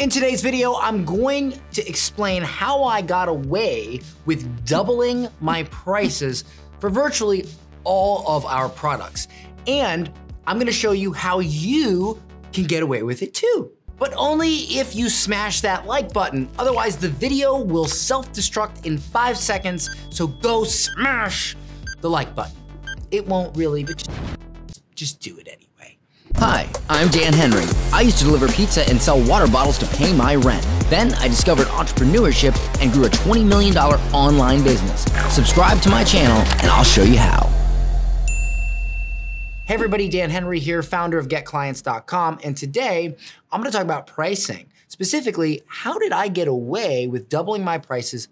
In today's video, I'm going to explain how I got away with doubling my prices for virtually all of our products. And I'm gonna show you how you can get away with it too. But only if you smash that like button. Otherwise, the video will self-destruct in 5 seconds, so go smash the like button. It won't really, but just do it anyway. Hi, I'm Dan Henry. I used to deliver pizza and sell water bottles to pay my rent. Then I discovered entrepreneurship and grew a $20 million online business. Subscribe to my channel and I'll show you how. Hey everybody, Dan Henry here, founder of GetClients.com, and today I'm gonna talk about pricing. Specifically, how did I get away with doubling my prices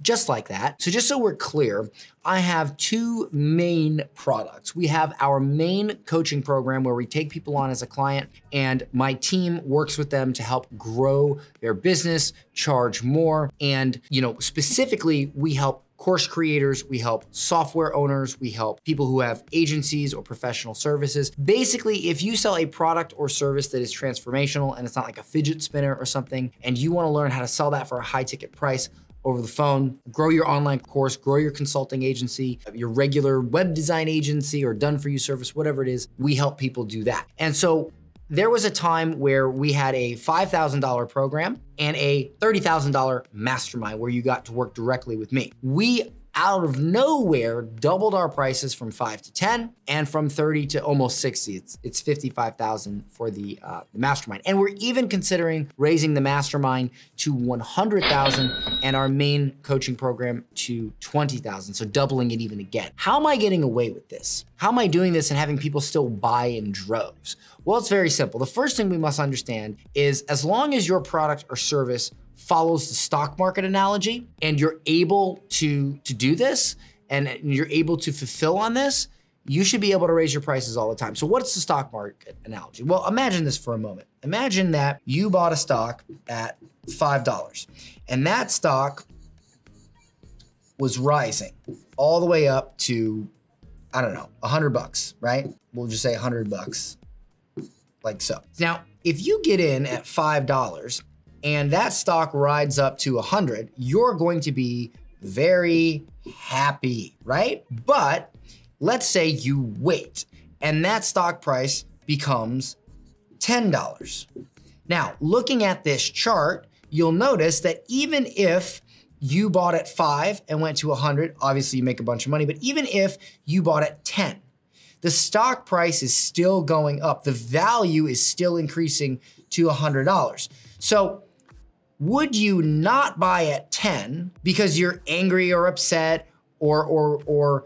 just like that? So just so we're clear, I have two main products. We have our main coaching program where we take people on as a client and my team works with them to help grow their business, charge more, and specifically we help course creators, we help software owners, we help people who have agencies or professional services. Basically, if you sell a product or service that is transformational and it's not like a fidget spinner or something, and you wanna learn how to sell that for a high ticket price over the phone, grow your online course, grow your consulting agency, your regular web design agency or done for you service, whatever it is, we help people do that. And so there was a time where we had a $5,000 program and a $30,000 mastermind where you got to work directly with me. We, out of nowhere, doubled our prices from 5 to 10 and from 30 to almost 60. It's 55,000 for the mastermind. And we're even considering raising the mastermind to 100,000 and our main coaching program to 20,000. So doubling it even again. How am I getting away with this? How am I doing this and having people still buy in droves? Well, it's very simple. The first thing we must understand is as long as your product or service follows the stock market analogy and you're able to do this and you're able to fulfill on this, you should be able to raise your prices all the time. So what's the stock market analogy? Well, imagine this for a moment. Imagine that you bought a stock at $5 and that stock was rising all the way up to, I don't know, $100, right? We'll just say $100, like so. Now, if you get in at $5 and that stock rides up to 100, you're going to be very happy, right? But let's say you wait and that stock price becomes $10. Now, looking at this chart, you'll notice that even if you bought at 5 and went to 100, obviously you make a bunch of money, but even if you bought at 10, the stock price is still going up. The value is still increasing to $100. So would you not buy at 10 because you're angry or upset or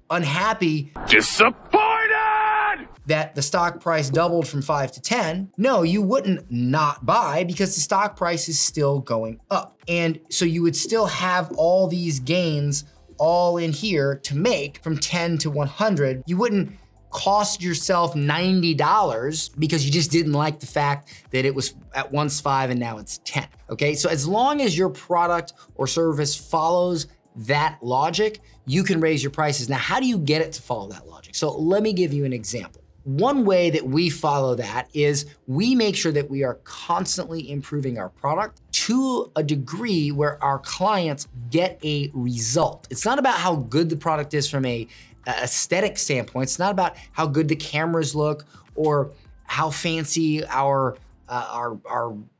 unhappy? Disappointed! That the stock price doubled from 5 to 10? No, you wouldn't not buy because the stock price is still going up. And so you would still have all these gains all in here to make from 10 to 100. You wouldn't cost yourself $90 because you just didn't like the fact that it was at once 5 and now it's 10, okay? So as long as your product or service follows that logic, you can raise your prices. Now, how do you get it to follow that logic? So let me give you an example. One way that we follow that is we make sure that we are constantly improving our product to a degree where our clients get a result. It's not about how good the product is from a aesthetic standpoint. It's not about how good the cameras look or how fancy our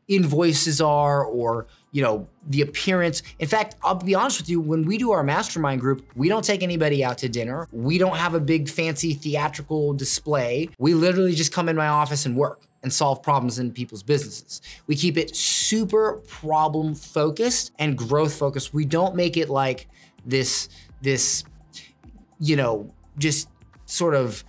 invoices are or the appearance. In fact, I'll be honest with you, when we do our mastermind group, we don't take anybody out to dinner. We don't have a big fancy theatrical display. We literally just come in my office and work and solve problems in people's businesses. We keep it super problem focused and growth focused. We don't make it like this just sort of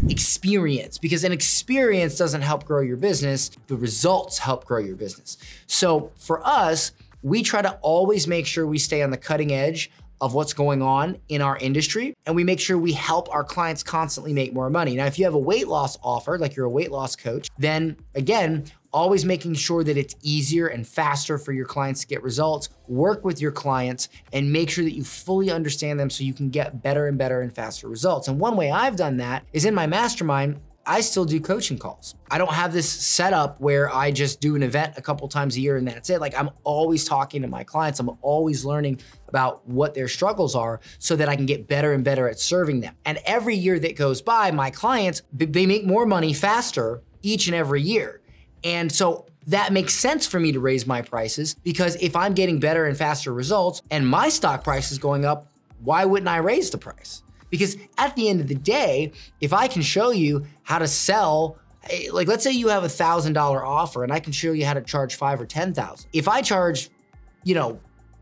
experience, because an experience doesn't help grow your business. The results help grow your business. So for us, we try to always make sure we stay on the cutting edge of what's going on in our industry, and we make sure we help our clients constantly make more money. Now, if you have a weight loss offer, like you're a weight loss coach, then again, always making sure that it's easier and faster for your clients to get results. Work with your clients and make sure that you fully understand them so you can get better and better and faster results. And one way I've done that is in my mastermind, I still do coaching calls. I don't have this setup where I just do an event a couple times a year and that's it. Like, I'm always talking to my clients. I'm always learning about what their struggles are so that I can get better and better at serving them. And every year that goes by, my clients, they make more money faster each and every year. And so that makes sense for me to raise my prices, because if I'm getting better and faster results and my stock price is going up, why wouldn't I raise the price? Because at the end of the day, if I can show you how to sell, like let's say you have $1,000 offer and I can show you how to charge 5 or 10,000. If I charge,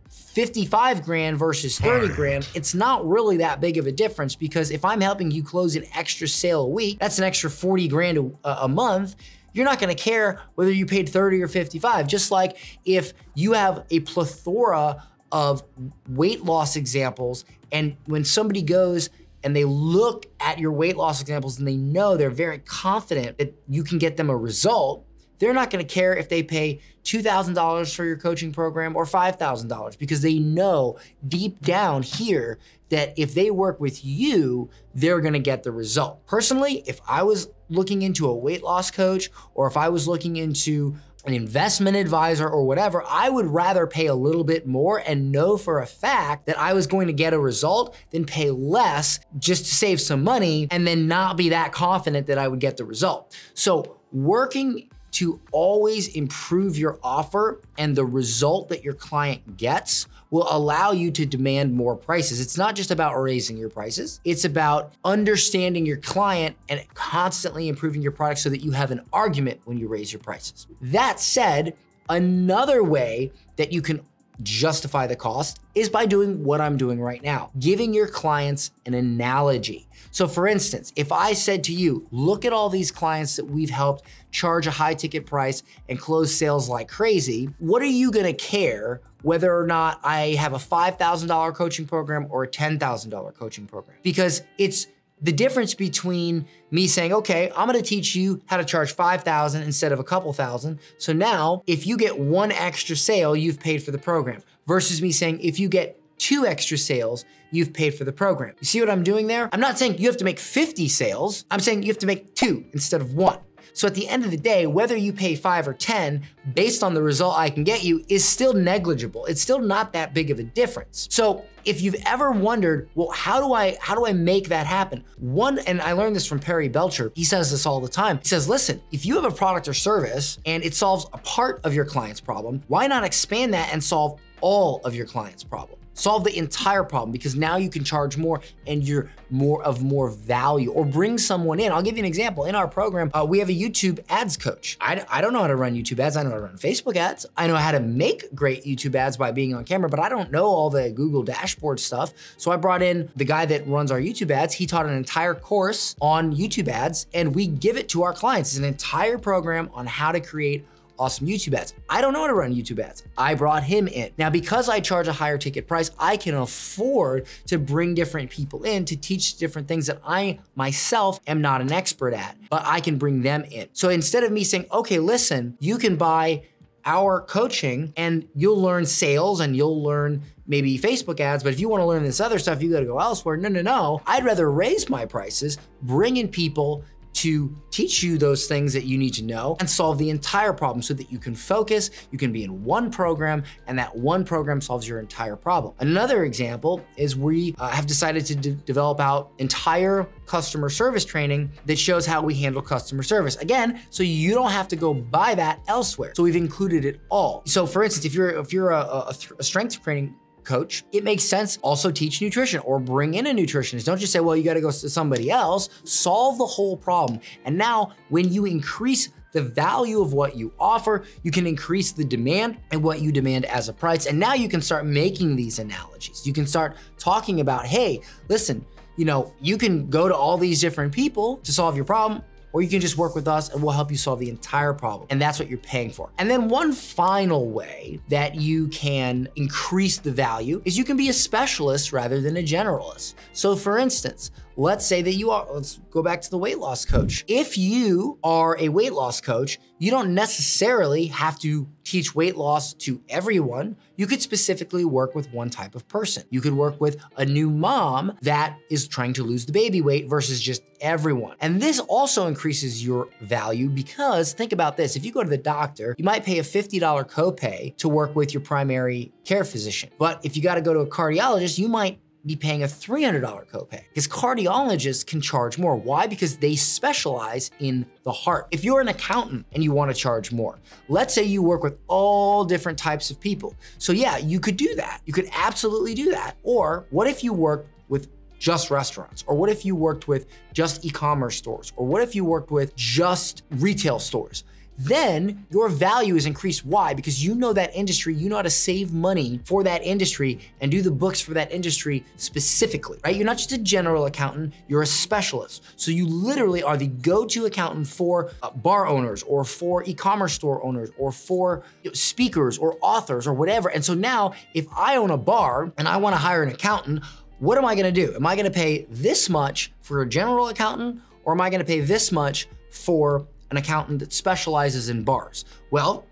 55 grand versus 30 grand, it's not really that big of a difference, because if I'm helping you close an extra sale a week, that's an extra 40 grand a month. You're not gonna care whether you paid 30 or 55. Just like if you have a plethora of weight loss examples, and when somebody goes and they look at your weight loss examples and they know, they're very confident that you can get them a result, they're not gonna care if they pay $2,000 for your coaching program or $5,000, because they know deep down here that if they work with you, they're gonna get the result. Personally, if I was looking into a weight loss coach, or if I was looking into an investment advisor or whatever, I would rather pay a little bit more and know for a fact that I was going to get a result than pay less just to save some money and then not be that confident that I would get the result. So working to always improve your offer and the result that your client gets will allow you to demand more prices. It's not just about raising your prices. It's about understanding your client and constantly improving your product so that you have an argument when you raise your prices. That said, another way that you can justify the cost is by doing what I'm doing right now, giving your clients an analogy. So for instance, if I said to you, look at all these clients that we've helped charge a high ticket price and close sales like crazy, what are you gonna care whether or not I have a $5,000 coaching program or a $10,000 coaching program? Because it's the difference between me saying, okay, I'm gonna teach you how to charge 5,000 instead of a couple thousand. So now if you get one extra sale, you've paid for the program, versus me saying, if you get 2 extra sales, you've paid for the program. You see what I'm doing there? I'm not saying you have to make 50 sales. I'm saying you have to make 2 instead of 1. So at the end of the day, whether you pay 5 or 10, based on the result I can get you, is still negligible. It's still not that big of a difference. So if you've ever wondered, well, how do I make that happen? And I learned this from Perry Belcher. He says this all the time. He says, listen, if you have a product or service and it solves a part of your client's problem, why not expand that and solve all of your client's problem? Solve the entire problem, because now you can charge more and you're more value, or bring someone in. I'll give you an example. In our program, we have a YouTube ads coach. I don't know how to run YouTube ads. I know how to run Facebook ads. I know how to make great YouTube ads by being on camera, but I don't know all the Google dashboard stuff. So I brought in the guy that runs our YouTube ads. He taught an entire course on YouTube ads, and we give it to our clients. It's an entire program on how to create awesome YouTube ads. I don't know how to run YouTube ads. I brought him in. Now, because I charge a higher ticket price, I can afford to bring different people in to teach different things that I myself am not an expert at, but I can bring them in. So instead of me saying, okay, listen, you can buy our coaching and you'll learn sales and you'll learn maybe Facebook ads, but if you want to learn this other stuff, you got to go elsewhere. No. I'd rather raise my prices, bring in people to teach you those things that you need to know and solve the entire problem so that you can focus, you can be in one program, and that one program solves your entire problem. Another example is we have decided to develop out entire customer service training that shows how we handle customer service. Again, so you don't have to go buy that elsewhere. So we've included it all. So for instance, if you're a strength training coach, it makes sense also teach nutrition or bring in a nutritionist. Don't just say, well, you got to go to somebody else. Solve the whole problem. And now when you increase the value of what you offer, you can increase the demand and what you demand as a price. And now you can start making these analogies. You can start talking about, hey, listen, you can go to all these different people to solve your problem, or you can just work with us and we'll help you solve the entire problem. And that's what you're paying for. And then one final way that you can increase the value is you can be a specialist rather than a generalist. So for instance, let's say that let's go back to the weight loss coach. If you are a weight loss coach, you don't necessarily have to teach weight loss to everyone. You could specifically work with one type of person. You could work with a new mom that is trying to lose the baby weight versus just everyone. And this also increases your value because think about this, if you go to the doctor, you might pay a $50 copay to work with your primary care physician. But if you gotta go to a cardiologist, you might be paying a $300 copay because cardiologists can charge more. Why? Because they specialize in the heart. If you're an accountant and you want to charge more, let's say you work with all different types of people. So yeah, you could do that. You could absolutely do that. Or what if you worked with just restaurants? Or what if you worked with just e-commerce stores? Or what if you worked with just retail stores? Then your value is increased. Why? Because you know that industry, you know how to save money for that industry and do the books for that industry specifically, right? You're not just a general accountant, you're a specialist. So you literally are the go-to accountant for bar owners or for e-commerce store owners or for speakers or authors or whatever. And so now if I own a bar and I wanna hire an accountant, what am I gonna do? Am I gonna pay this much for a general accountant or am I gonna pay this much for an accountant that specializes in bars? Well,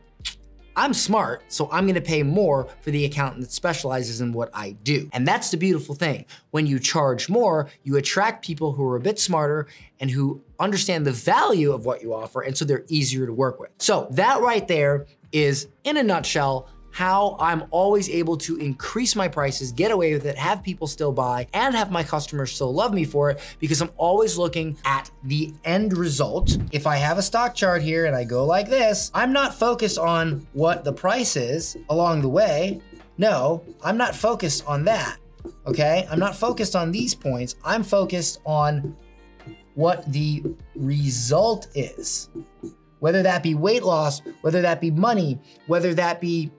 I'm smart, so I'm gonna pay more for the accountant that specializes in what I do. And that's the beautiful thing. When you charge more, you attract people who are a bit smarter and who understand the value of what you offer, and so they're easier to work with. So that right there is, in a nutshell, how I'm always able to increase my prices, get away with it, have people still buy, and have my customers still love me for it, because I'm always looking at the end result. If I have a stock chart here and I go like this, I'm not focused on what the price is along the way. No, I'm not focused on that, okay? I'm not focused on these points. I'm focused on what the result is. Whether that be weight loss, whether that be money, whether that be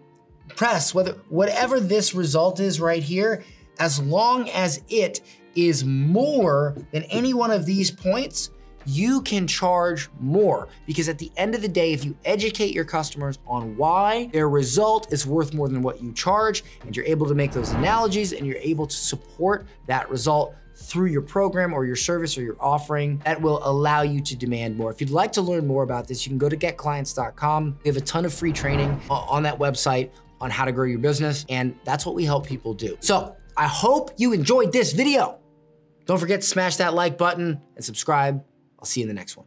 press, whatever this result is right here, as long as it is more than any one of these points, you can charge more. Because at the end of the day, if you educate your customers on why their result is worth more than what you charge, and you're able to make those analogies and you're able to support that result through your program or your service or your offering, that will allow you to demand more. If you'd like to learn more about this, you can go to getclients.com. We have a ton of free training on that website on how to grow your business, and that's what we help people do. So I hope you enjoyed this video. Don't forget to smash that like button and subscribe. I'll see you in the next one.